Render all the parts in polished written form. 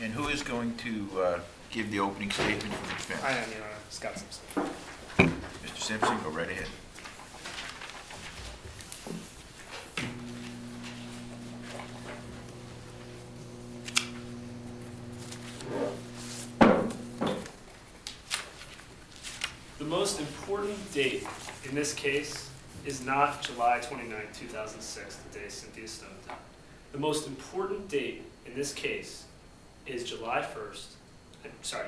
And who is going to give the opening statement for the defense? I am, Your Honor. Scott Simpson. Mr. Simpson, go right ahead. The most important date in this case is not July 29, 2006, the day Cynthia Stone died. The most important date in this case is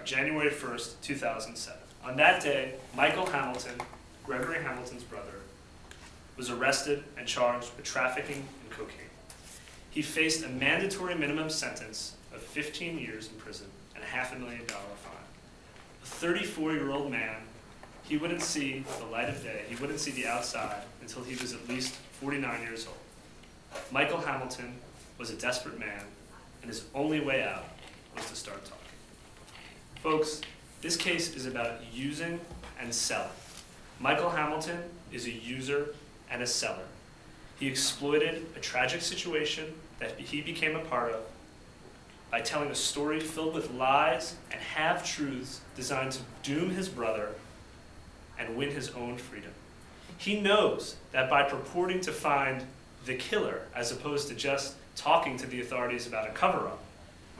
January 1st, 2007. On that day, Michael Hamilton, Gregory Hamilton's brother, was arrested and charged with trafficking in cocaine. He faced a mandatory minimum sentence of 15 years in prison and a $500,000 fine. A 34-year-old man, he wouldn't see the light of day, he wouldn't see the outside until he was at least 49 years old. Michael Hamilton was a desperate man, and his only way out was to start talking. Folks, this case is about using and selling. Michael Hamilton is a user and a seller. He exploited a tragic situation that he became a part of by telling a story filled with lies and half-truths designed to doom his brother and win his own freedom. He knows that by purporting to find the killer, as opposed to just talking to the authorities about a cover-up,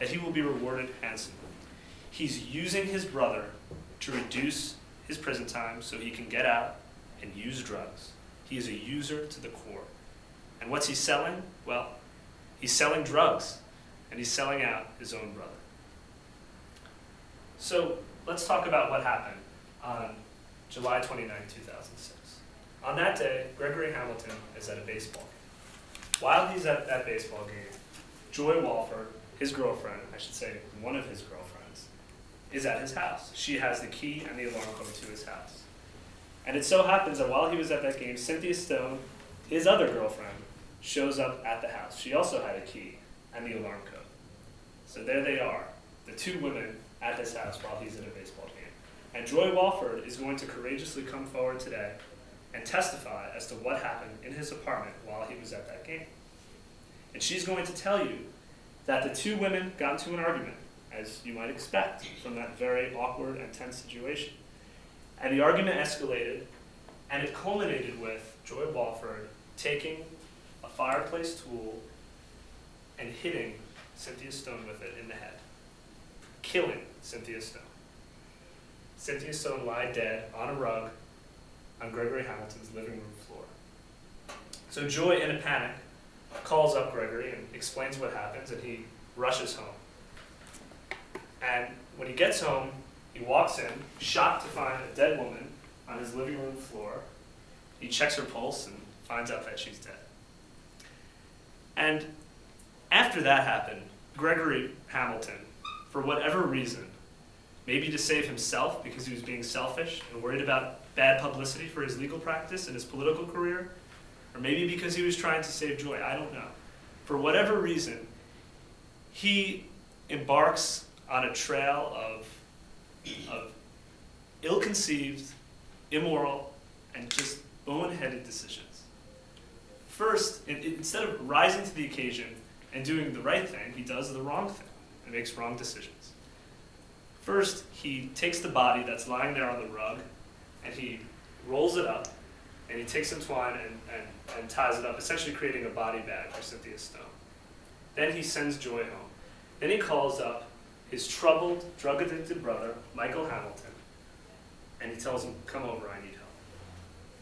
that he will be rewarded handsomely. He's using his brother to reduce his prison time so he can get out and use drugs. He is a user to the core. And what's he selling? Well, he's selling drugs, and he's selling out his own brother. So let's talk about what happened on July 29, 2006. On that day, Gregory Hamilton is at a baseball game. While he's at that baseball game, Joy Walford, his girlfriend, I should say one of his girlfriends, is at his house. She has the key and the alarm code to his house. And it so happens that while he was at that game, Cynthia Stone, his other girlfriend, shows up at the house. She also had a key and the alarm code. So there they are, the two women at his house while he's at a baseball game. And Joy Walford is going to courageously come forward today and testify as to what happened in his apartment while he was at that game. And she's going to tell you that the two women got into an argument, as you might expect from that very awkward and tense situation. And the argument escalated, and it culminated with Joy Walford taking a fireplace tool and hitting Cynthia Stone with it in the head, killing Cynthia Stone. Cynthia Stone lied dead on a rug on Gregory Hamilton's living room floor. So Joy, in a panic, calls up Gregory and explains what happens, and he rushes home. And when he gets home, he walks in, shocked to find a dead woman on his living room floor. He checks her pulse and finds out that she's dead. And after that happened, Gregory Hamilton, for whatever reason, maybe to save himself because he was being selfish and worried about bad publicity for his legal practice and his political career, or maybe because he was trying to save Joy, I don't know. For whatever reason, he embarks on a trail of ill-conceived, immoral, and just boneheaded decisions. First, instead of rising to the occasion and doing the right thing, he does the wrong thing and makes wrong decisions. First, he takes the body that's lying there on the rug, and he rolls it up, and he takes some twine and ties it up, essentially creating a body bag for Cynthia Stone. Then he sends Joy home. Then he calls up his troubled, drug-addicted brother, Michael Hamilton, and he tells him, come over, I need help.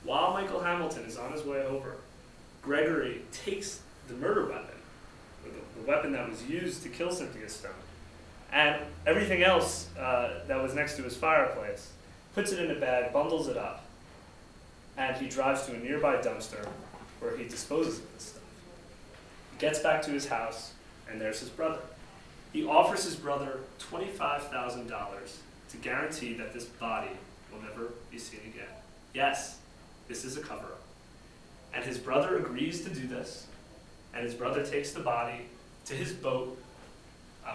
While Michael Hamilton is on his way over, Gregory takes the murder weapon, the weapon that was used to kill Cynthia Stone, and everything else that was next to his fireplace, puts it in a bag, bundles it up, and he drives to a nearby dumpster where he disposes of this stuff. He gets back to his house, and there's his brother. He offers his brother $25,000 to guarantee that this body will never be seen again. Yes, this is a cover-up. And his brother agrees to do this, and his brother takes the body to his boat,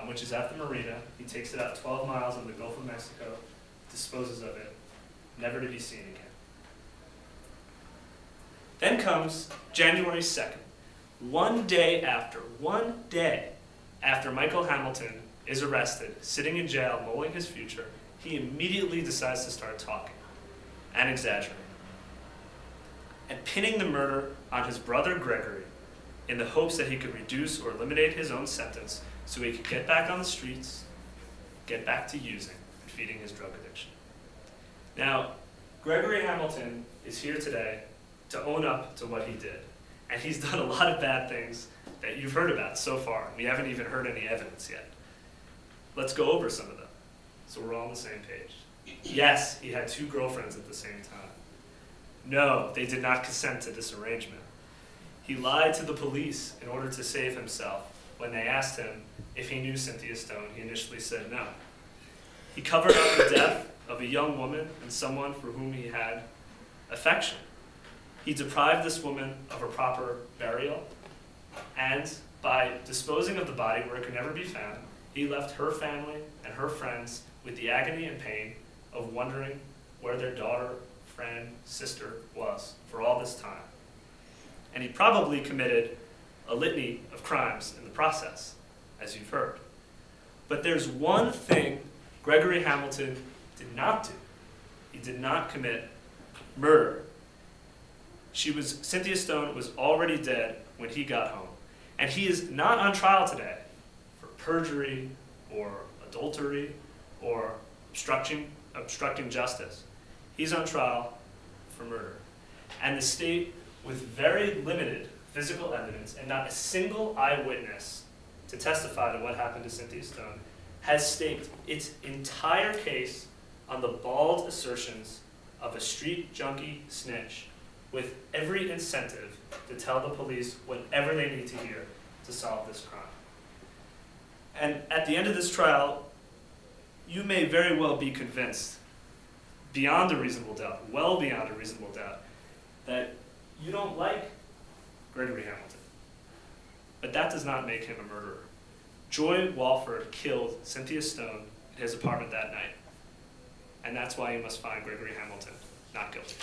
which is at the marina. He takes it out 12 miles in the Gulf of Mexico, disposes of it, never to be seen again. Then comes January 2nd, one day After Michael Hamilton is arrested, sitting in jail, mulling his future, he immediately decides to start talking and exaggerating and pinning the murder on his brother Gregory in the hopes that he could reduce or eliminate his own sentence so he could get back on the streets, get back to using and feeding his drug addiction. Now, Gregory Hamilton is here today to own up to what he did. And he's done a lot of bad things that you've heard about so far. We haven't even heard any evidence yet. Let's go over some of them so we're all on the same page. Yes, he had 2 girlfriends at the same time. No, they did not consent to this arrangement. He lied to the police in order to save himself. When they asked him if he knew Cynthia Stone, he initially said no. He covered up the death of a young woman and someone for whom he had affection. He deprived this woman of her proper burial, and by disposing of the body where it could never be found, he left her family and her friends with the agony and pain of wondering where their daughter, friend, sister was for all this time. And he probably committed a litany of crimes in the process, as you've heard. But there's one thing Gregory Hamilton did not do. He did not commit murder. Cynthia Stone was already dead when he got home. And he is not on trial today for perjury or adultery or obstructing justice. He's on trial for murder. And the state, with very limited physical evidence and not a single eyewitness to testify to what happened to Cynthia Stone, has staked its entire case on the bald assertions of a street junkie snitch with every incentive to tell the police whatever they need to hear to solve this crime. And at the end of this trial, you may very well be convinced, beyond a reasonable doubt, well beyond a reasonable doubt, that you don't like Gregory Hamilton. But that does not make him a murderer. Joy Walford killed Cynthia Stone in his apartment that night. And that's why you must find Gregory Hamilton not guilty.